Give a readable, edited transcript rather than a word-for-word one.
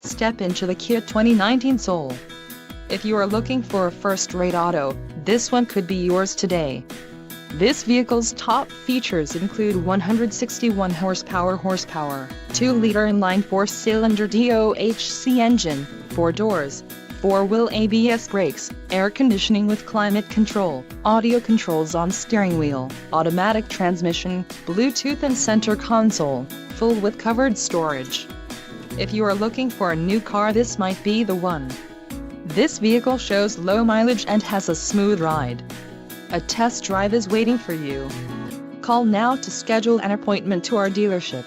Step into the Kia 2019 Soul. If you are looking for a first-rate auto, this one could be yours today. This vehicle's top features include 161 horsepower, 2-liter inline 4-cylinder DOHC engine, 4 doors, 4-wheel ABS brakes, air conditioning with climate control, audio controls on steering wheel, automatic transmission, Bluetooth and center console, full with covered storage. If you are looking for a new car, this might be the one. This vehicle shows low mileage and has a smooth ride. A test drive is waiting for you. Call now to schedule an appointment to our dealership.